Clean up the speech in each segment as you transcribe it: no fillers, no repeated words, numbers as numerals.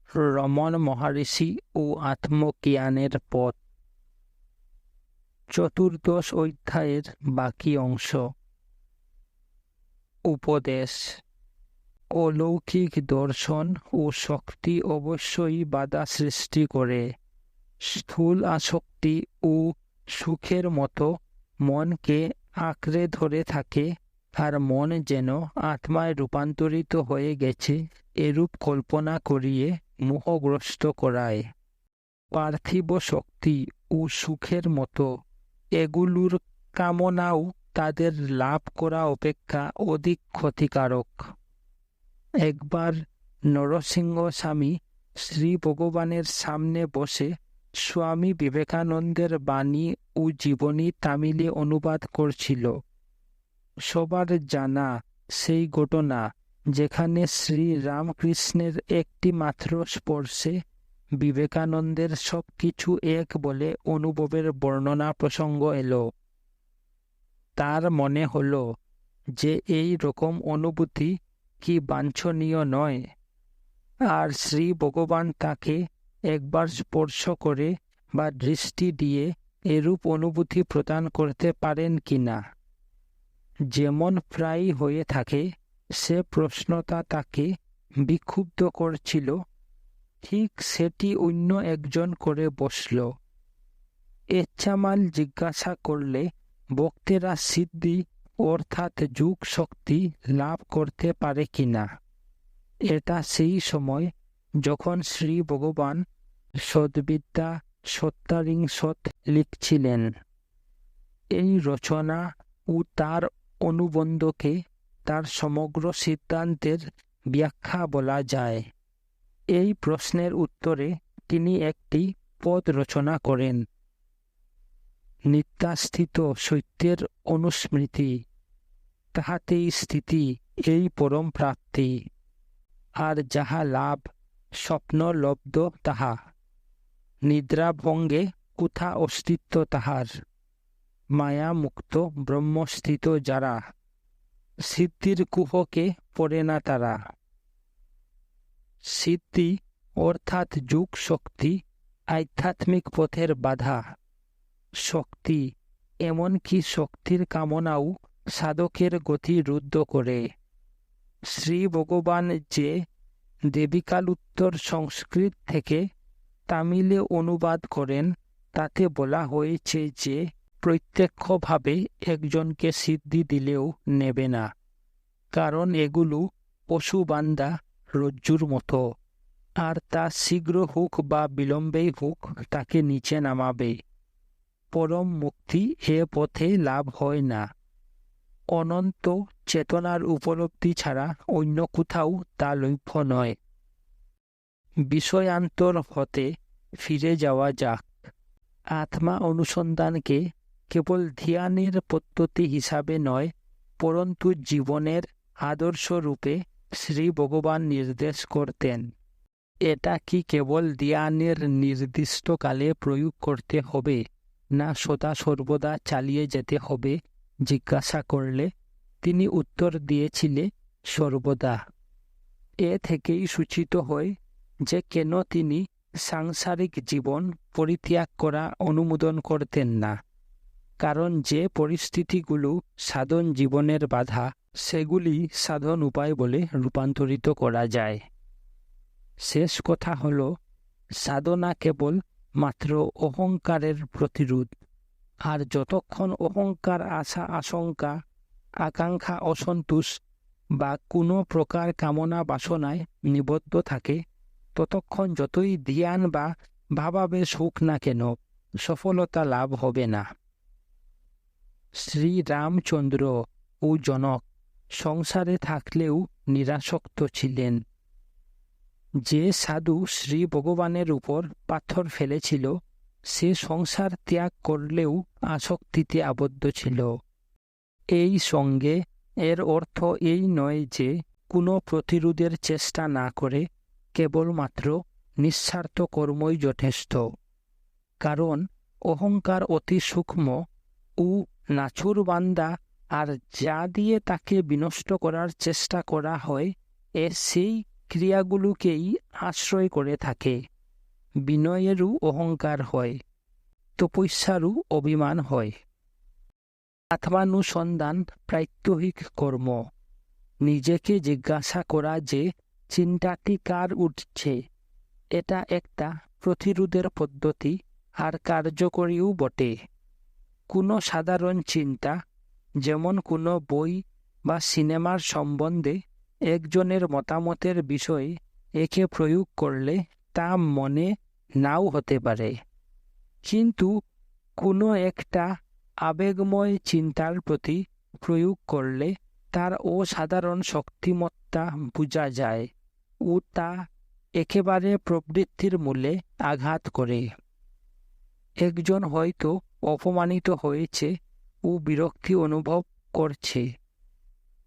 রমণ মহর্ষি ও আত্মজ্ঞানের পথ। চতুর্দশ অধ্যায়ের বাকি অংশ। উপদেশ। অলৌকিক দর্শন ও শক্তি অবশ্যই বাধা সৃষ্টি করে। স্থূল আসক্তি ও সুখের মতো মনকে আঁকড়ে ধরে থাকে, আর মন যেন আত্মায় রূপান্তরিত হয়ে গেছে এরূপ কল্পনা করিয়ে মোহগ্রস্ত করায়। পার্থিব শক্তি ও সুখের মতো এগুলোর কামনাও তাদের লাভ করা অপেক্ষা অধিক ক্ষতিকারক। একবার নরসিংহ স্বামী শ্রী ভগবানের সামনে বসে স্বামী বিবেকানন্দের বাণী ও জীবনী তামিলে অনুবাদ করছিল। সবার জানা সেই ঘটনা যেখানে শ্রী রামকৃষ্ণের একটি মাত্র স্পর্শে বিবেকানন্দের সব কিছু এক বলে অনুভবের বর্ণনা প্রসঙ্গ এলো। তার মনে হলো যে এই রকম অনুভূতি কি বাঞ্ছনীয় নয়, আর শ্রী ভগবান তাকে একবার স্পর্শ করে বা দৃষ্টি দিয়ে এরূপ অনুভূতি প্রদান করতে পারেন কিনা। যেমন প্রায়ই হয়ে থাকে, সে প্রশ্নটা তাকে বিক্ষুব্ধ করছিল, ঠিক সেটি অন্য একজন করে বসল। এচ্ছামাল জিজ্ঞাসা করলে ভক্তেরা সিদ্ধি অর্থাৎ যোগ শক্তি লাভ করতে পারে কিনা। এটা সেই সময় যখন শ্রী ভগবান সদ্বিদ্যা সত্তারিংশৎ লিখছিলেন। এই রচনা ও তার অনুবন্ধকে তার সমগ্র সিদ্ধান্তের ব্যাখ্যা বলা যায়। এই প্রশ্নের উত্তরে তিনি একটি পদ রচনা করেন। নিত্যাস্থিত সত্যের অনুস্মৃতি, তাহাতেই স্থিতি এই পরম প্রাপ্তি। আর যাহা লাভ স্বপ্নলব্ধ তাহা, নিদ্রাভঙ্গে কোথা অস্তিত্ব তাহার। মায়া মুক্ত ব্রহ্মস্থিত যারা, সিদ্ধির কুহকে পড়ে না তারা। সিদ্ধি অর্থাৎ যোগ শক্তি আধ্যাত্মিক পথের বাধা। শক্তি, এমনকি শক্তির কামনাও সাধকের গতি রুদ্ধ করে। শ্রী ভগবান যে দেবিকালোত্তর সংস্কৃত থেকে তামিলে অনুবাদ করেন, তাতে বলা হয়েছে যে প্রত্যক্ষভাবে একজনকে সিদ্ধি দিলেও নেবে না, কারণ এগুলো পশুবান্ধা রজ্জুর মতো, আর তা শীঘ্র হোক বা বিলম্বেই হোক তাকে নিচে নামাবে। পরম মুক্তি এ পথে লাভ হয় না। অনন্ত চেতনার উপলব্ধি ছাড়া অন্য কোথাও তা লভ্য নয়। বিষয়ান্তর হতে ফিরে যাওয়া যাক। আত্মা অনুসন্ধানকে কেবল ধ্যানের পদ্ধতি হিসাবে নয়, পরন্তু জীবনের আদর্শ রূপে শ্রী ভগবান নির্দেশ করতেন। এটা কি কেবল ধ্যানের নির্দিষ্ট কালে প্রয়োগ করতে হবে, না সদা সর্বদা চালিয়ে যেতে হবে জিজ্ঞাসা করলে তিনি উত্তর দিয়েছিলেন, সর্বদা। এ থেকেই সূচিত হয় যে কেন তিনি সাংসারিক জীবন পরিত্যাগ করা অনুমোদন করতেন না। কারণ যে পরিস্থিতিগুলো সাধন জীবনের বাধা, সেগুলি সাধন উপায় বলে রূপান্তরিত করা যায়। শেষ কথা হল, সাধনা কেবল মাত্র অহংকারের প্রতিরোধ। আর যতক্ষণ অহংকার, আশা, আশঙ্কা, আকাঙ্ক্ষা, অসন্তোষ বা কোনো প্রকার কামনা বাসনায় নিবদ্ধ থাকে, ততক্ষণ যতই ধ্যান বা ভাবাবেশ হোক না কেন, সফলতা লাভ হবে না। শ্রী রামচন্দ্র ও জনক সংসারে থাকলেও নিরাসক্ত ছিলেন। যে সাধু শ্রী ভগবানের উপর পাথর ফেলেছিল, সে সংসার ত্যাগ করলেও আসক্তিতে আবদ্ধ ছিল। এই সঙ্গে এর অর্থ এই নয় যে কোনো প্রতিরোধের চেষ্টা না করে কেবলমাত্র নিঃস্বার্থ কর্মই যথেষ্ট। কারণ অহংকার অতি সূক্ষ্ম ও নাছুরবান্দা, আর যা দিয়ে তাকে বিনষ্ট করার চেষ্টা করা হয়, সেই ক্রিয়াগুলোকেই আশ্রয় করে থাকে। বিনয়েরও অহংকার হয়, তপস্যারও অভিমান হয়। আত্মানুসন্ধান প্রাত্যহিক কর্ম। নিজেকে জিজ্ঞাসা করা যে চিন্তাটি কার উঠছে, এটা একটা প্রতিরোধের পদ্ধতি আর কার্যকরীও বটে। কোনো সাধারণ চিন্তা, যেমন কোনো বই বা সিনেমার সম্বন্ধে একজনের মতামতের বিষয়ে একে প্রয়োগ করলে তা মনে নাও হতে পারে, কিন্তু কোনো একটা আবেগময় চিন্তার প্রতি প্রয়োগ করলে তার অসাধারণ শক্তিমত্তা বোঝা যায় ও তা একেবারে প্রবৃত্তির মূলে আঘাত করে। একজন হয়তো অপমানিত হয়েছে ও বিরক্তি অনুভব করছে।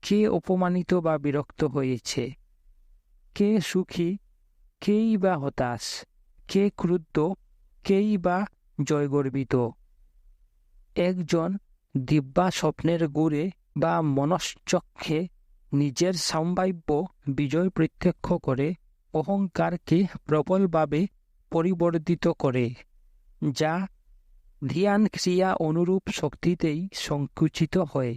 কে অপমানিত বা বিরক্ত হয়েছে? কে সুখী, কেই বা হতাশ? কে ক্রুদ্ধ, কেই বা জয়গর্বিত? একজন দিব্যা স্বপ্নের গুড়ে বা মনশ্চক্ষে নিজের সম্ভাব্য বিজয় প্রত্যক্ষ করে অহংকারকে প্রবলভাবে পরিবর্ধিত করে, যা ধ্যান ক্রিয়া অনুরূপ শক্তিতেই সংকুচিত হয়।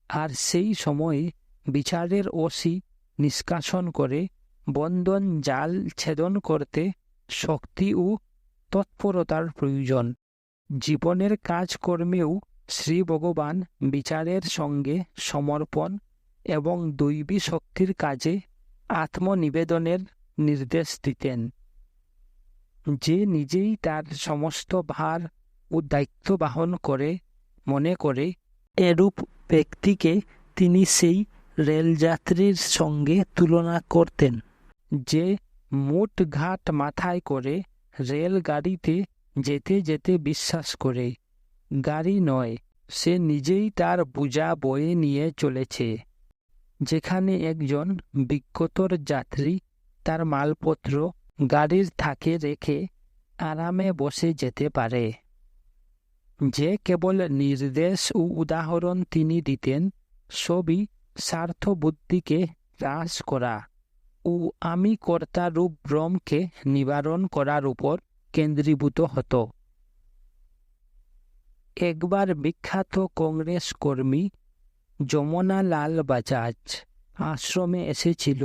আর সেই সময়ে বিচারের অসি নিষ্কাশন করে বন্ধন জাল ছেদন করতে শক্তি ও তৎপরতার প্রয়োজন। জীবনের কাজকর্মেও শ্রী ভগবান বিচারের সঙ্গে সমর্পণ এবং দৈবী শক্তির কাজে আত্মনিবেদনের নির্দেশ দিতেন। যে নিজেই তার সমস্ত ভার ও দায়িত্ব বহন করে মনে করে, এরূপ ব্যক্তিকে তিনি সেই রেলযাত্রীর সঙ্গে তুলনা করতেন যে মুঠ ঘাট মাথায় করে রেলগাড়িতে যেতে যেতে বিশ্বাস করে গাড়ি নয়, সে নিজেই তার বোঝা বয়ে নিয়ে চলেছে। যেখানে একজন বিজ্ঞতর যাত্রী তার মালপত্র গাড়ির থাকে রেখে আরামে বসে যেতে পারে। যে কেবল নির্দেশ ও উদাহরণ তিনি দিতেন, সবই স্বার্থবুদ্ধিকে হ্রাস করা ও আমি কর্তারূপ ভ্রমকে নিবারণ করার উপর কেন্দ্রীভূত হতো। একবার বিখ্যাত কংগ্রেস কর্মী যমুনালাল বাজাজ আশ্রমে এসেছিল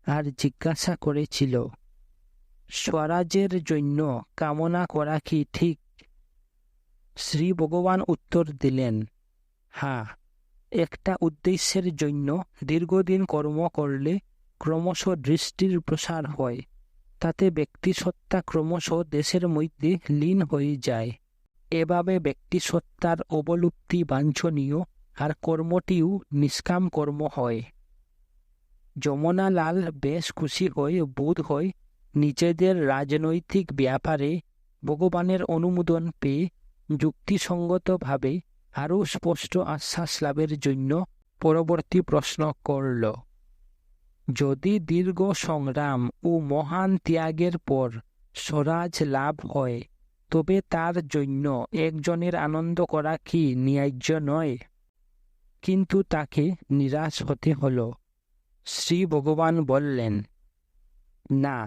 আর জিজ্ঞাসা করেছিল, স্বরাজের জন্য কামনা করা কি ঠিক? শ্রী ভগবান উত্তর দিলেন, হ্যাঁ, একটা উদ্দেশ্যের জন্য দীর্ঘদিন কর্ম করলে ক্রমশ দৃষ্টির প্রসার হয়, তাতে ব্যক্তিসত্তা ক্রমশ দেশের মধ্যে লীন হয়ে যায়। এভাবে ব্যক্তিসত্তার অবলুপ্তি বাঞ্ছনীয়, আর কর্মটিও নিষ্কাম কর্ম হয়। যমুনালাল বেশ খুশি হয়ে বোধ হয় নিজেদের রাজনৈতিক ব্যাপারে ভগবানের অনুমোদন পেয়ে যুক্তিসঙ্গতভাবে আরও স্পষ্ট আশ্বাস লাভের জন্য পরবর্তী প্রশ্ন করল, যদি দীর্ঘ সংগ্রাম ও মহান ত্যাগের পর স্বরাজ লাভ হয়, তবে তার জন্য একজনের আনন্দ করা কি ন্যায্য নয়? কিন্তু তাকে নিরাশ হতে হল। শ্রী ভগবান বললেন, না,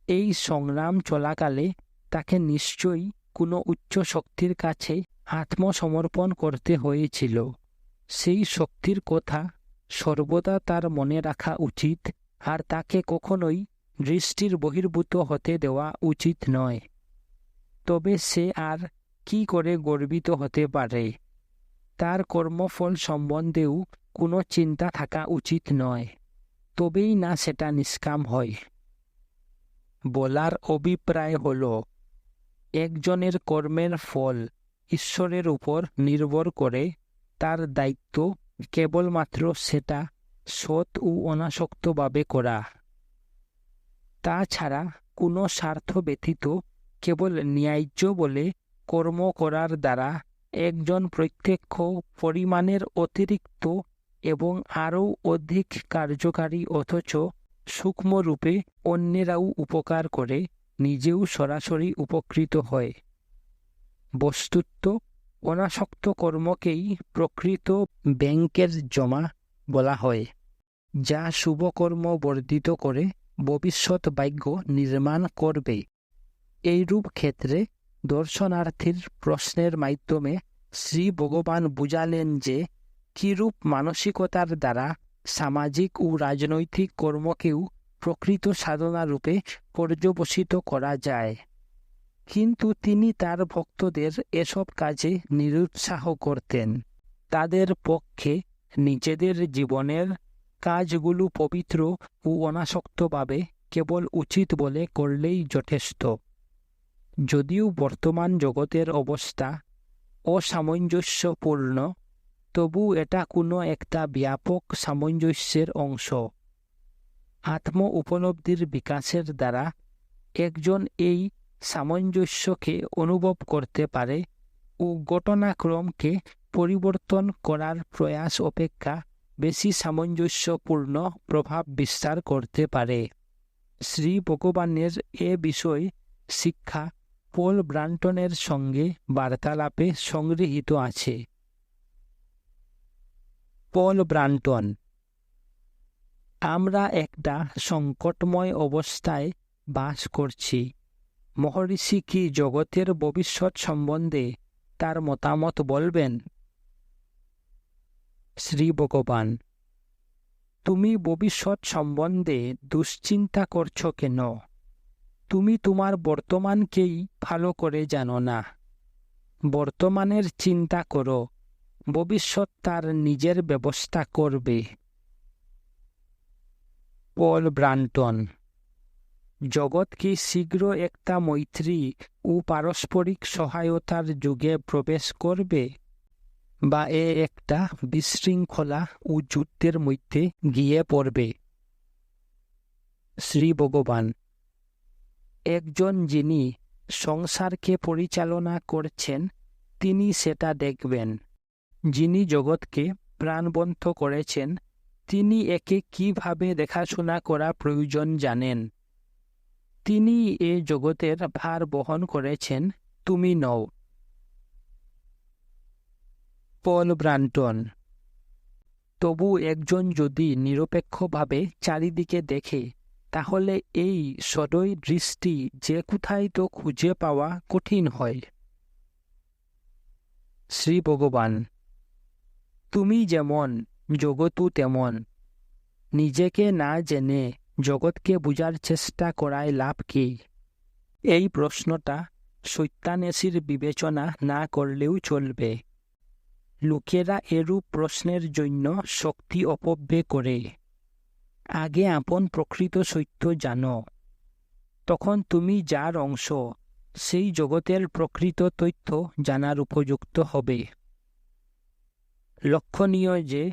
এই সংগ্রাম চলাকালে তাকে নিশ্চয়ই কোনো উচ্চ শক্তির কাছে আত্মসমর্পণ করতে হয়েছিল। সেই শক্তির কথা সর্বদা তার মনে রাখা উচিত, আর তাকে কখনোই দৃষ্টির বহির্ভূত হতে দেওয়া উচিত নয়। তবে সে আর কি করে গর্বিত হতে পারে? তার কর্মফল সম্বন্ধেও কোনো চিন্তা থাকা উচিত নয়, তবেই না সেটা নিষ্কাম হয়। বলার অভিপ্রায় হল, একজনের কর্মের ফল ঈশ্বরের উপর নির্ভর করে, তার দায়িত্ব কেবলমাত্র সেটা সৎ ও অনাসক্তভাবে করা। তাছাড়া কোনো স্বার্থ ব্যতীত কেবল ন্যায্য বলে কর্ম করার দ্বারা একজন প্রত্যক্ষ পরিমাণের অতিরিক্ত এবং আরও অধিক কার্যকারী অথচ সূক্ষ্মরূপে অন্যেরাও উপকার করে নিজেও সরাসরি উপকৃত হয়। বস্তুত অনাসক্ত কর্মকেই প্রকৃত ব্যাংকের জমা বলা হয়। যা শুভকর্ম বর্ধিত করে ভবিষ্যৎ ভাগ্য নির্মাণ করবে। এইরূপ ক্ষেত্রে দর্শনার্থীর প্রশ্নের মাধ্যমে শ্রী ভগবান বুঝালেন যে কিরূপ মানসিকতার দ্বারা সামাজিক ও রাজনৈতিক কর্মকেও প্রকৃত সাধনারূপে পর্যবসিত করা যায়। কিন্তু তিনি তার ভক্তদের এসব কাজে নিরুৎসাহ করতেন। তাদের পক্ষে নিজেদের জীবনের কাজগুলো পবিত্র ও অনাসক্তভাবে কেবল উচিত বলে করলেই যথেষ্ট। যদিও বর্তমান জগতের অবস্থা অসামঞ্জস্যপূর্ণ, তবু এটা কোনো একটা ব্যাপক সামঞ্জস্যের অংশ। আত্ম উপলব্ধির বিকাশের দ্বারা একজন এই সামঞ্জস্যকে অনুভব করতে পারে ও ঘটনাক্রমকে পরিবর্তন করার প্রয়াস অপেক্ষা বেশি সামঞ্জস্যপূর্ণ প্রভাব বিস্তার করতে পারে। শ্রী ভগবানের এ বিষয়ে শিক্ষা পল ব্রান্টনের সঙ্গে বার্তালাপে সংগৃহীত আছে। পল ব্রান্টন: আমরা একটা সংকটময় অবস্থায় বাস করছি। মহর্ষি কি জগতের ভবিষ্যৎ সম্বন্ধে তার মতামত বলবেন? শ্রী ভগবান: তুমি ভবিষ্যৎ সম্বন্ধে দুশ্চিন্তা করছো কেন? তুমি তোমার বর্তমানকেই ভালো করে জানো না। বর্তমানের চিন্তা করো, ভবিষ্যৎ তার নিজের ব্যবস্থা করবে। পল ব্রান্টন: জগৎ কি শীঘ্র একটা মৈত্রী ও পারস্পরিক সহায়তার যুগে প্রবেশ করবে, বা একটা বিশৃঙ্খলা ও যুদ্ধের মধ্যে গিয়ে পড়বে? শ্রী ভগবান: একজন যিনি সংসারকে পরিচালনা করছেন তিনি সেটা দেখবেন। যিনি জগৎকে প্রাণবন্ত করেছেন তিনি একে কিভাবে দেখাশোনা করা প্রয়োজন জানেন। তিনি এ জগতের ভার বহন করেছেন, তুমি নও। পল ব্রান্টন: তবু একজন যদি নিরপেক্ষভাবে চারিদিকে দেখে, তাহলে এই সদয় দৃষ্টি যে কোথায় তো খুঁজে পাওয়া কঠিন হয়। শ্রী ভগবান: তুমি যেমন জগৎও তেমন। নিজেকে না জেনে জগৎকে বুঝার চেষ্টা করায় লাভ কি? এই প্রশ্নটা সত্যান্বেষীর বিবেচনা না করলেও চলবে। লোকেরা এরূপ প্রশ্নের জন্য শক্তি অপব্যয় করে। আগে আপন প্রকৃত সত্য জানো, তখন তুমি যার অংশ সেই জগতের প্রকৃত তথ্য জানার উপযুক্ত হবে। লক্ষণীয় যে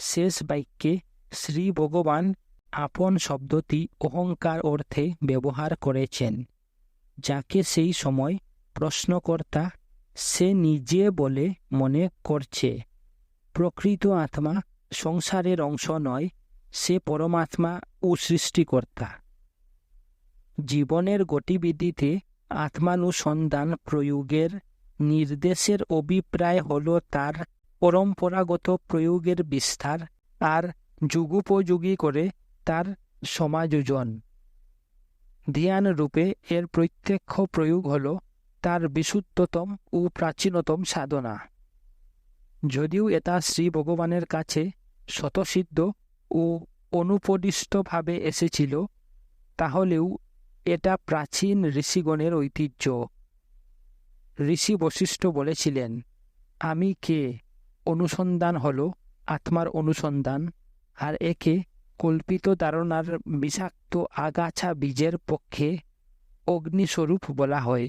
শেষ বাক্যে শ্রী ভগবান আপন শব্দটি অহংকার অর্থে ব্যবহার করেছেন, যাকে সেই সময় প্রশ্নকর্তা সে নিজে বলে মনে করছে। প্রকৃত আত্মা সংসারের অংশ নয়, সে পরমাত্মা ও সৃষ্টিকর্তা। জীবনের গতিবিধিতে আত্মানুসন্ধান প্রয়োগের নির্দেশের অভিপ্রায় হল তার পরম্পরাগত প্রয়োগের বিস্তার আর যুগোপযোগী করে তার সমাযোজন। ধ্যান রূপে এর প্রত্যক্ষ প্রয়োগ হল তার বিশুদ্ধতম ও প্রাচীনতম সাধনা। যদিও এটা শ্রী ভগবানের কাছে স্বতঃসিদ্ধ ও অনুপদিষ্টভাবে এসেছিল, তাহলেও এটা প্রাচীন ঋষিগণের ঐতিহ্য। ঋষি বশিষ্ঠ বলেছিলেন, আমি কে অনুসন্ধান হল আত্মার অনুসন্ধান, আর একে কল্পিত ধারণার বিষাক্ত আগাছা বীজের পক্ষে অগ্নিস্বরূপ বলা হয়।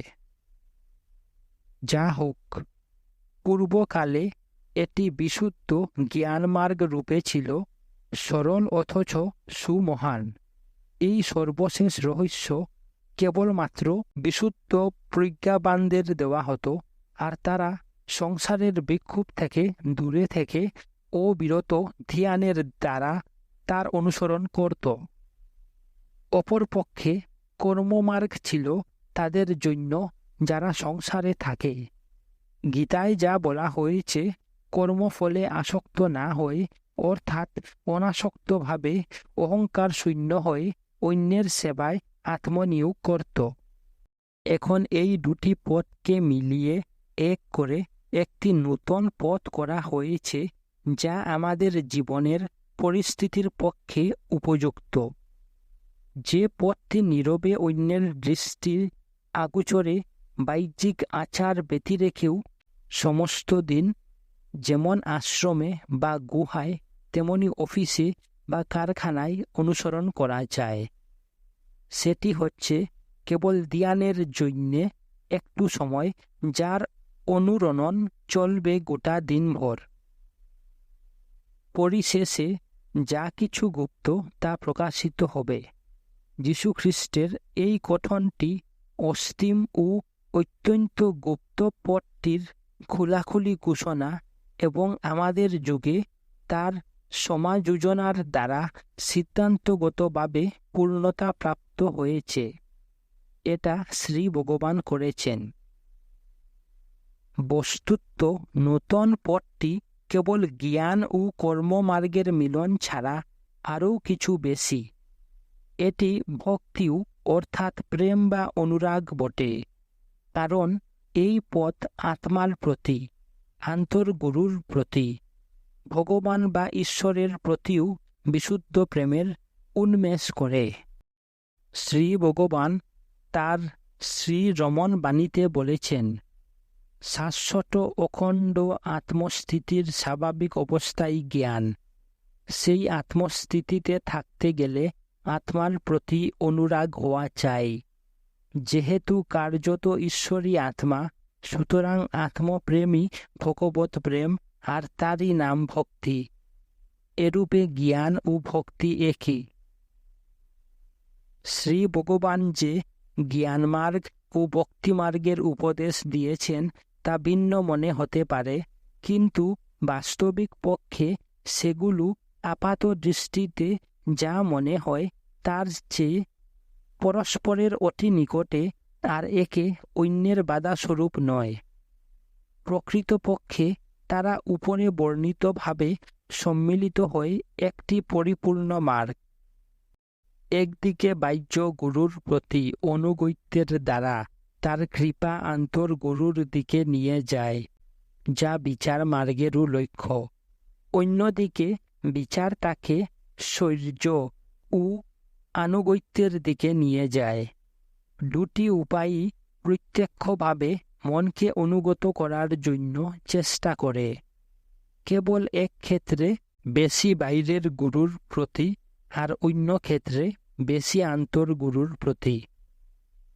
যা হোক, পূর্বকালে এটি বিশুদ্ধ জ্ঞানমার্গ রূপে ছিল, সরল অথচ সুমহান। এই সর্বশেষ রহস্য কেবলমাত্র বিশুদ্ধ প্রজ্ঞাবানদের দেওয়া হতো, আর তারা সংসারের বিক্ষোভ থেকে দূরে থেকে অবিরত ধ্যানের দ্বারা তার অনুসরণ করত। অপরপক্ষে কর্মমার্গ ছিল তাদের জন্য যারা সংসারে থাকে। গীতায় যা বলা হয়েছে, কর্মফলে আসক্ত না হয়ে অর্থাৎ অনাসক্তভাবে অহংকার শূন্য হয়ে অন্যের সেবায় আত্মনিয়োগ করত। এখন এই দুটি পথকে মিলিয়ে এক করে একটি নূতন পথ করা হয়েছে, যা আমাদের জীবনের পরিস্থিতির পক্ষে উপযুক্ত। যে পথটি নীরবে অন্যের দৃষ্টি আগোচরে বাহ্যিক আচার ব্যতিরেকেও সমস্ত দিন, যেমন আশ্রমে বা গুহায় তেমনি অফিসে বা কারখানায় অনুসরণ করা যায়, সেটি হচ্ছে কেবল ধ্যানের জন্যে একটু সময়, যার অনুরণন চলবে গোটা দিনভর। পরিশেষে যা কিছু গুপ্ত তা প্রকাশিত হবে। যীশুখ্রিস্টের এই কথনটি অস্তিম ও অত্যন্ত গুপ্ত পথটির খোলাখুলি ঘোষণা এবং আমাদের যুগে তার সমাযোজনার দ্বারা সিদ্ধান্তগতভাবে পূর্ণতা প্রাপ্ত হয়েছে। এটা শ্রী ভগবান করেছেন। বস্তুত নূতন পথটি কেবল জ্ঞান ও কর্মমার্গের মিলন ছাড়া আরও কিছু বেশি। এটি ভক্তিও অর্থাৎ প্রেম বা অনুরাগ বটে, কারণ এই পথ আত্মার প্রতি, আন্তর্গুরুর প্রতি, ভগবান বা ঈশ্বরের প্রতিও বিশুদ্ধ প্রেমের উন্মেষ করে। শ্রী ভগবান তার শ্রী রমণ বাণীতে বলেছেন, শাশ্বত অখণ্ড আত্মস্থিতির স্বাভাবিক অবস্থাই জ্ঞান। সেই আত্মস্থিতিতে থাকতে গেলে আত্মার প্রতি অনুরাগ হওয়া চাই। যেহেতু কার্যত ঈশ্বরী আত্মা, সুতরাং আত্মপ্রেমই ভগবত প্রেম, আর তারই নাম ভক্তি। এরূপে জ্ঞান ও ভক্তি একই। শ্রী ভগবান যে জ্ঞানমার্গ ও ভক্তিমার্গের উপদেশ দিয়েছেন তা ভিন্ন মনে হতে পারে, কিন্তু বাস্তবিক পক্ষে সেগুলো আপাত দৃষ্টিতে যা মনে হয় তার চেয়ে পরস্পরের অতি নিকটে, আর একে অন্যের বাধাস্বরূপ নয়। প্রকৃতপক্ষে তারা উপরে বর্ণিতভাবে সম্মিলিত হয়ে একটি পরিপূর্ণ মার্গ। একদিকে বাহ্য গুরুর প্রতি অনুগত্যের দ্বারা তার কৃপা আন্তর্গুরুর দিকে নিয়ে যায়, যা বিচার মার্গেরও লক্ষ্য। অন্যদিকে বিচার তাকে শৌর্য ও আনুগত্যের দিকে নিয়ে যায়। দুটি উপায়ই প্রত্যক্ষভাবে মনকে অনুগত করার জন্য চেষ্টা করে। কেবল এক ক্ষেত্রে বেশি বাইরের গুরুর প্রতি, আর অন্য ক্ষেত্রে বেশি আন্তর্গুরুর প্রতি।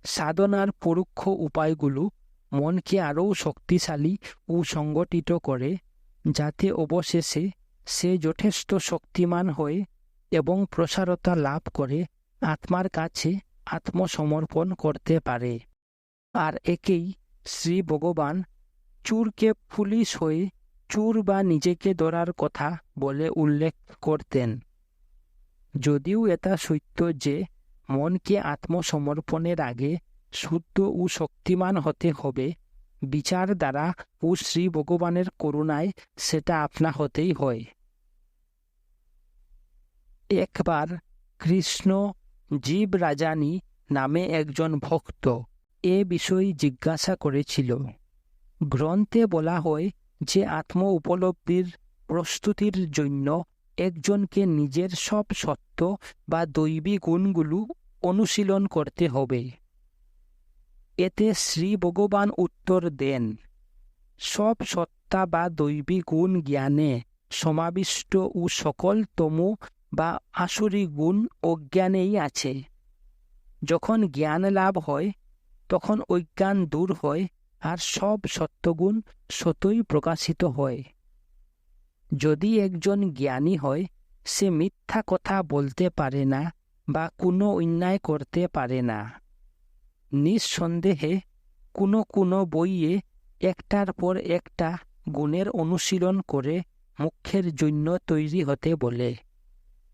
সাধনার পরোক্ষ উপায়গুলো মনকে আরও শক্তিশালী ও সংগঠিত করে, যাতে অবশেষে সে যথেষ্ট শক্তিমান হয়ে এবং প্রসারতা লাভ করে আত্মার কাছে আত্মসমর্পণ করতে পারে। আর একেই শ্রী ভগবান চোরকে পুলিশ হয়ে চোর বা নিজেকে ধরার কথা বলে উল্লেখ করতেন। যদিও এটা সত্য যে মনকে আত্মসমর্পণের আগে শুদ্ধ ও শক্তিমান হতে হবে, বিচার দ্বারা ও শ্রী ভগবানের করুণায় সেটা আপনা হতেই হয়। একবার কৃষ্ণ জীবরাজানী নামে একজন ভক্ত এ বিষয়ে জিজ্ঞাসা করেছিল। গ্রন্থে বলা হয় যে আত্ম উপলব্ধির প্রস্তুতির জন্য একজনকে নিজের সব সত্য বা দৈবী গুণগুলো অনুশীলন করতে হবে। এতে শ্রী ভগবান উত্তর দেন, সব সত্তা বা দৈবী গুণ জ্ঞানে সমাবিষ্ট ও সকল তম বা আসুরি গুণ অজ্ঞানেই আছে। যখন জ্ঞান লাভ হয় তখন অজ্ঞান দূর হয়, আর সব সত্যগুণ সতই প্রকাশিত হয়। যদি একজন জ্ঞানী হয়, সে মিথ্যা কথা বলতে পারে না বা কোনো অন্যায় করতে পারে না। নিঃসন্দেহে কোনো বইয়ে একটার পর একটা গুণের অনুশীলন করে মুখ্যের জন্য তৈরি হতে বলে,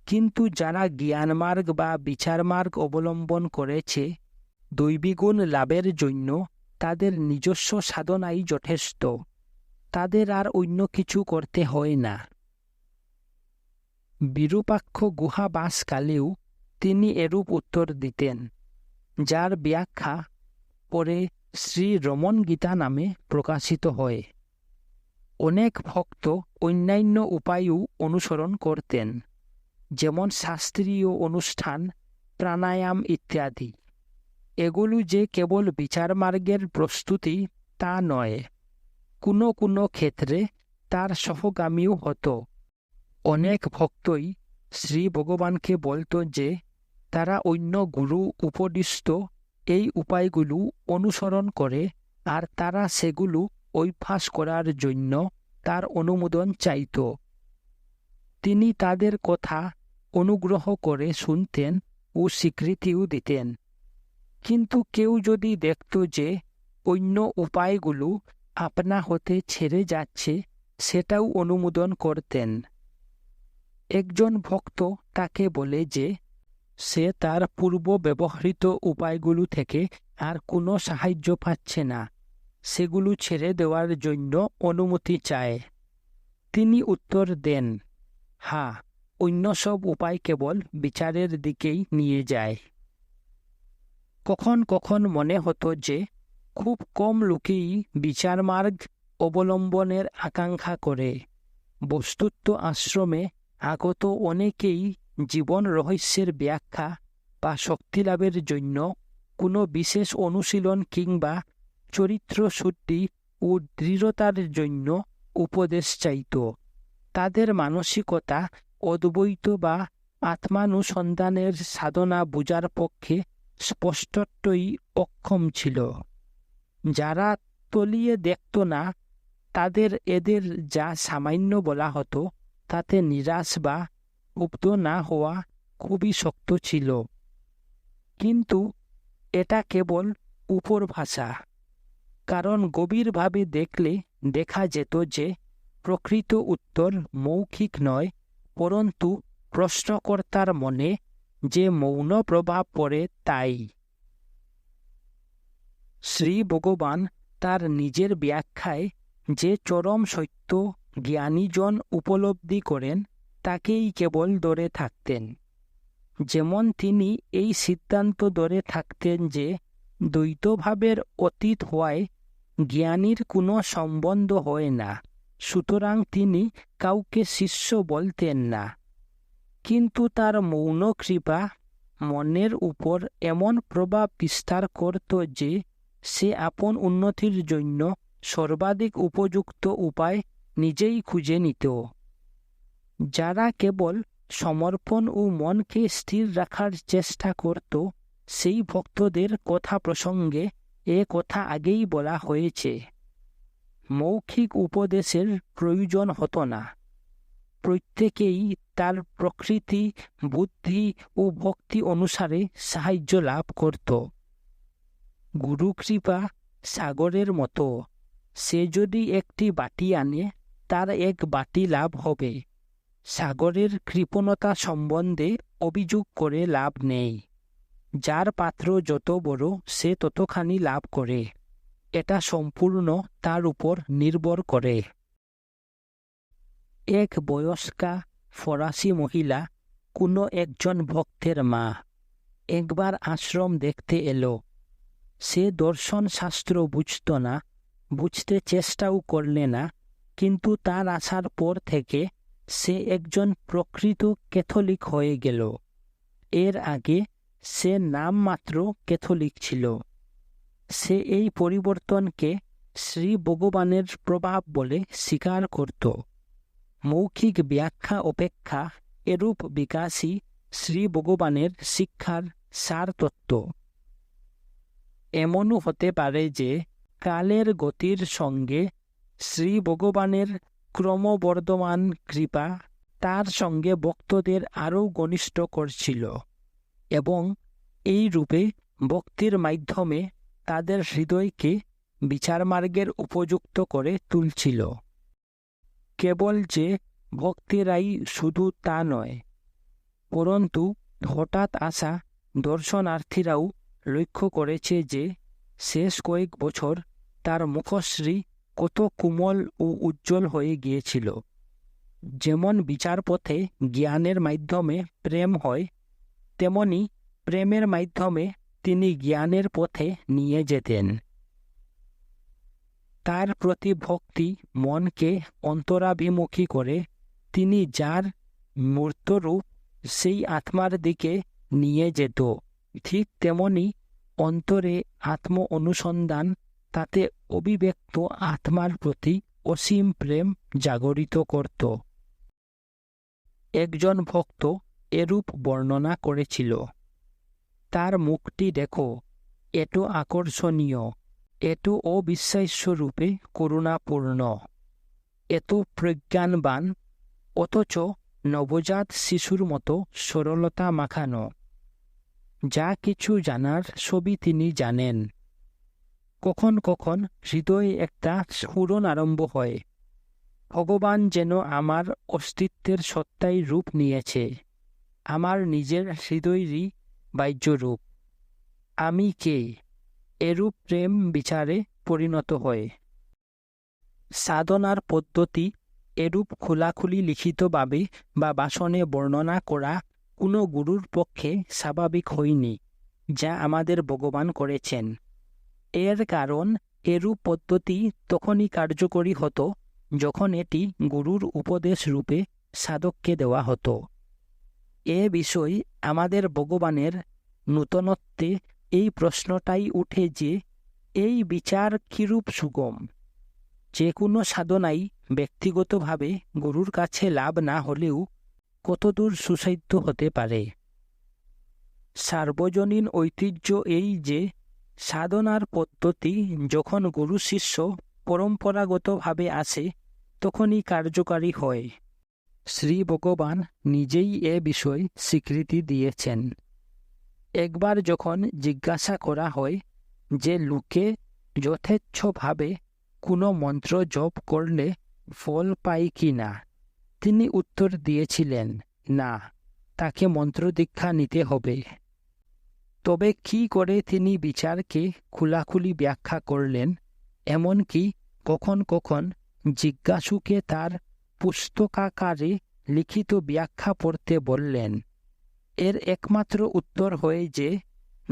কিন্তু যারা জ্ঞানমার্গ বা বিচারমার্গ অবলম্বন করেছে দৈবিগুণ লাভের জন্য, তাদের নিজস্ব সাধনাই যথেষ্ট। তাদের আর অন্য কিছু করতে হয় না। বিরূপাক্ষ গুহাবাসকালেও তিনি এরূপ উত্তর দিতেন, যার ব্যাখ্যা পরে শ্রী রমণ গীতা নামে প্রকাশিত হয়। অনেক ভক্ত অন্যান্য উপায়ও অনুসরণ করতেন, যেমন শাস্ত্রীয় অনুষ্ঠান, প্রাণায়াম ইত্যাদি। এগুলো যে কেবল বিচার মার্গের প্রস্তুতি তা নয়, কোনো কোনো ক্ষেত্রে তার সহগামীও হতো। অনেক ভক্তই শ্রী ভগবানকে বলত যে তারা অন্য গুরু উপদিষ্ট এই উপায়গুলো অনুসরণ করে, আর তারা সেগুলো অভ্যাস করার জন্য তার অনুমোদন চাইত। তিনি তাদের কথা অনুগ্রহ করে শুনতেন ও স্বীকৃতিও দিতেন। কিন্তু কেউ যদি দেখত যে অন্য উপায়গুলো আপনা হতে ছেড়ে যাচ্ছে, সেটাও অনুমোদন করতেন। একজন ভক্ত তাকে বলে যে সে তার পূর্ব ব্যবহৃত উপায়গুলো থেকে আর কোনো সাহায্য পাচ্ছে না, সেগুলো ছেড়ে দেওয়ার জন্য অনুমতি চায়। তিনি উত্তর দেন, হ্যাঁ, অন্য সব উপায় কেবল বিচারের দিকেই নিয়ে যায়। কখন কখন মনে হতো যে খুব কম লোকেই বিচার মার্গ অবলম্বনের আকাঙ্ক্ষা করে। বস্তুত আশ্রমে আগত অনেকেই জীবন রহস্যের ব্যাখ্যা বা শক্তিলাভের জন্য কোনো বিশেষ অনুশীলন কিংবা চরিত্র শুদ্ধি ও দৃঢ়তার জন্য উপদেশ চাইত। তাদের মানসিকতা অদ্বৈত বা আত্মানুসন্ধানের সাধনা বোঝার পক্ষে স্পষ্টতই অক্ষম ছিল। যারা তলিয়ে দেখত না, এদের যা সামান্য বলা হতো তাতে নিরাশ বা ক্ষুব্ধ না হওয়া খুবই শক্ত ছিল। কিন্তু এটা কেবল উপর ভাষা, কারণ গভীরভাবে দেখলে দেখা যেত যে প্রকৃত উত্তর মৌখিক নয়, পরন্তু প্রশ্নকর্তার মনে যে মৌন প্রভাব পড়ে তাই। শ্রী ভগবান তার নিজের ব্যাখ্যায় যে চরম সত্য জ্ঞানীজন উপলব্ধি করেন তাকেই কেবল ধরে থাকতেন। যেমন তিনি এই সিদ্ধান্ত ধরে থাকতেন যে দ্বৈতভাবের অতীত হওয়ায় জ্ঞানীর কোনো সম্বন্ধ হয় না, সুতরাং তিনি কাউকে শিষ্য বলতেন না। কিন্তু তার মৌন কৃপা মনের উপর এমন প্রভাব বিস্তার করত যে সে আপন উন্নতির জন্য সর্বাধিক উপযুক্ত উপায় নিজেই খুঁজে নিত। যারা কেবল সমর্পণ ও মনকে স্থির রাখার চেষ্টা করত, সেই ভক্তদের কথা প্রসঙ্গে এ কথা আগেই বলা হয়েছে। মৌখিক উপদেশের প্রয়োজন হতো না। প্রত্যেকেই তার প্রকৃতি, বুদ্ধি ও ভক্তি অনুসারে সাহায্য লাভ করত। গুরুকৃপা সাগরের মতো, সে যদি একটি বাটি আনে তার এক বাটি লাভ হবে। সাগরের কৃপণতা সম্বন্ধে অভিযোগ করে লাভ নেই। যার পাত্র যত বড় সে ততখানি লাভ করে, এটা সম্পূর্ণ তার উপর নির্ভর করে। এক বয়স্কা ফরাসি মহিলা, কোনো একজন ভক্তের মা, একবার আশ্রম দেখতে এলো। সে দর্শন শাস্ত্র বুঝত না, বুঝতে চেষ্টাও করলে না, কিন্তু তার আসার পর থেকে সে একজন প্রকৃত ক্যাথলিক হয়ে গেল। এর আগে সে নামমাত্র ক্যাথলিক ছিল। সে এই পরিবর্তনকে শ্রী ভগবানের প্রভাব বলে স্বীকার করত। মৌখিক ব্যাখ্যা অপেক্ষা এরূপ বিকাশই শ্রী ভগবানের শিক্ষার সার তত্ত্ব। এমনও হতে পারে যে কালের গতির সঙ্গে শ্রী ভগবানের ক্রমবর্ধমান কৃপা তার সঙ্গে ভক্তদের আরও ঘনিষ্ঠ করছিল এবং এই রূপে ভক্তির মাধ্যমে তাদের হৃদয়কে বিচারমার্গের উপযুক্ত করে তুলছিল। কেবল যে ভক্তেরাই শুধু তা নয়, পরন্তু হঠাৎ আসা দর্শনার্থীরাও লক্ষ্য করেছে যে শেষ কয়েক বছর তার মুখশ্রী কত কোমল ও উজ্জ্বল হয়ে গিয়েছিল। যেমন বিচার পথে জ্ঞানের মাধ্যমে প্রেম হয়, তেমনি প্রেমের মাধ্যমে তিনি জ্ঞানের পথে নিয়ে যেতেন। তার প্রতি ভক্তি মনকে অন্তরাভিমুখী করে তিনি যার মূর্তরূপ সেই আত্মার দিকে নিয়ে যেত। ঠিক তেমনি অন্তরে আত্ম অনুসন্ধান তাতে অভিব্যক্ত আত্মার প্রতি অসীম প্রেম জাগরিত করত। একজন ভক্ত এরূপ বর্ণনা করেছিল, তার মুখটি দেখো, এত আকর্ষণীয়, এত অবিশ্বাস্য রূপে করুণাপূর্ণ, এত প্রজ্ঞানবান, অথচ নবজাত শিশুর মতো সরলতা মাখানো। যা কিছু জানার সবই তিনি জানেন। কখন কখন হৃদয়ে একটা স্ফুরণ আরম্ভ হয়, ভগবান যেন আমার অস্তিত্বের সত্তাই রূপ নিয়েছে, আমার নিজের হৃদয়েরই বাহ্য রূপ। আমি কে? এরূপ প্রেম বিচারে পরিণত হয়। সাধনার পদ্ধতি এরূপ খোলাখুলি লিখিতভাবে বা ভাষণে বর্ণনা করা কোনো গুরুর পক্ষে স্বাভাবিক হয়নি, যা আমাদের ভগবান করেছেন। এর কারণ এরূপ পদ্ধতি তখনই কার্যকরী হতো যখন এটি গুরুর উপদেশ রূপে সাধককে দেওয়া হতো। এ বিষয় আমাদের ভগবানের নূতনত্বে এই প্রশ্নটাই উঠে যে এই বিচার কিরূপ সুগম। যে কোনো সাধনাই ব্যক্তিগতভাবে গুরুর কাছে লাভ না হলেও কতদূর সুসাধ্য হতে পারে। সার্বজনীন ঐতিহ্য এই যে সাধনার পদ্ধতি যখন গুরু শিষ্য পরম্পরাগতভাবে আসে তখনই কার্যকারী হয়। শ্রী ভগবান নিজেই এ বিষয়ে স্বীকৃতি দিয়েছেন। একবার যখন জিজ্ঞাসা করা হয় যে লোকে যথেচ্ছভাবে কোনো মন্ত্র জপ করলে ফল পায় কি না, তিনি উত্তর দিয়েছিলেন, না, তাকে মন্ত্র দীক্ষা নিতে হবে। তবে কি করে তিনি বিচারকে খোলাখুলি ব্যাখ্যা করলেন, এমনকি কখন কখন জিজ্ঞাসুকে তার পুস্তকাকারে লিখিত ব্যাখ্যা পড়তে বললেন। এর একমাত্র উত্তর হয়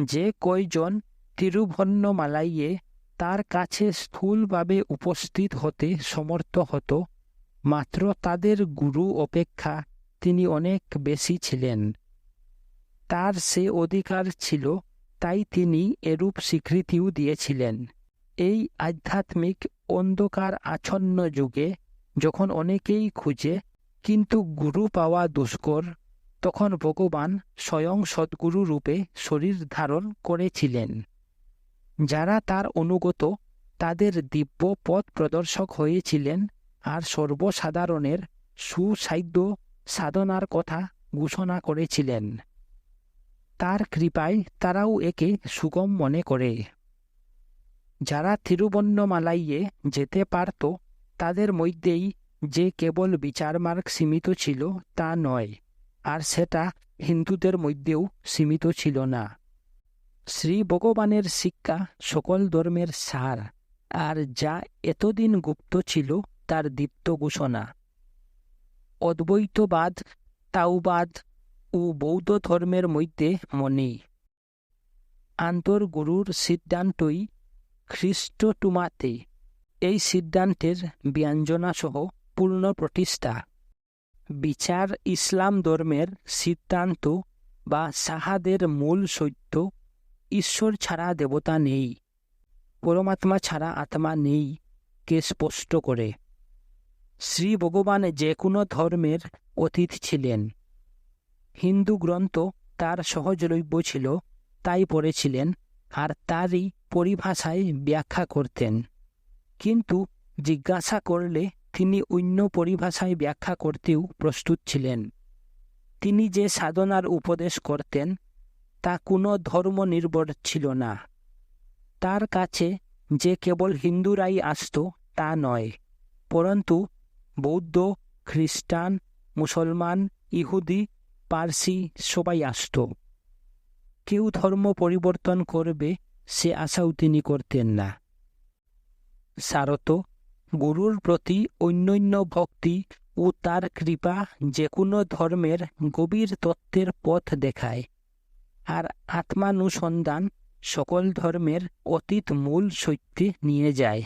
যে কয়জন তিরুভন্নমালাইয়ে তার কাছে স্থূলভাবে উপস্থিত হতে সমর্থ হতো, মাত্র তাদের গুরু অপেক্ষা তিনি অনেক বেশি ছিলেন। তার সে অধিকার ছিল, তাই তিনি এরূপ স্বীকৃতিও দিয়েছিলেন। এই আধ্যাত্মিক অন্ধকার আচ্ছন্ন যুগে যখন অনেকেই খুঁজে কিন্তু গুরু পাওয়া দুষ্কর, তখন ভগবান স্বয়ং সদ্গুরু রূপে শরীর ধারণ করেছিলেন। যারা তার অনুগত তাদের দিব্য পথ প্রদর্শক হয়েছিলেন আর সর্বসাধারণের সুসাধ্য সাধনার কথা ঘোষণা করেছিলেন। তার কৃপায় তারাও একে সুগম মনে করে। যারা তিরুবন্নমালাইয়ে যেতে পারত তাদের মধ্যেই যে কেবল বিচারমার্গ সীমিত ছিল তা নয়, আর সেটা হিন্দুদের মধ্যেও সীমিত ছিল না। শ্রী ভগবানের শিক্ষা সকল ধর্মের সার, আর যা এতদিন গুপ্ত ছিল তার দীপ্ত ঘোষণা। অদ্বৈতবাদ, তাওবাদ ও বৌদ্ধ ধর্মের মধ্যে মনি আন্তর্গুরুর সিদ্ধান্তই খ্রিস্টটুমাতে এই সিদ্ধান্তের ব্যঞ্জনাসহ পূর্ণ প্রতিষ্ঠা। বিচার ইসলাম ধর্মের সিদ্ধান্ত বা সাহাদের মূল সত্য, ঈশ্বর ছাড়া দেবতা নেই, পরমাত্মা ছাড়া আত্মা নেই, কে স্পষ্ট করে। শ্রী ভগবান যে কোনো ধর্মের অতীত ছিলেন। হিন্দু গ্রন্থ তার সহজলভ্য ছিল, তাই পড়েছিলেন আর তারই পরিভাষায় ব্যাখ্যা করতেন। কিন্তু জিজ্ঞাসা করলে তিনি অন্য পরিভাষায় ব্যাখ্যা করতেও প্রস্তুত ছিলেন। তিনি যে সাধনার উপদেশ করতেন তা কোনো ধর্ম নির্ভর ছিল না। তার কাছে যে কেবল হিন্দুরাই আসত তা নয়, পরন্তু বৌদ্ধ, খ্রিস্টান, মুসলমান, ইহুদি, পার্সি সবাই আসত। কেউ ধর্ম পরিবর্তন করবে সে আশাও তিনি করতেন না। সারত গুরুর প্রতি অন্যান্য ভক্তি ও তার কৃপা যে কোনো ধর্মের গভীর তত্ত্বের পথ দেখায়। আর আত্মানুসন্ধান সকল ধর্মের অতীত মূল সত্যে নিয়ে যায়।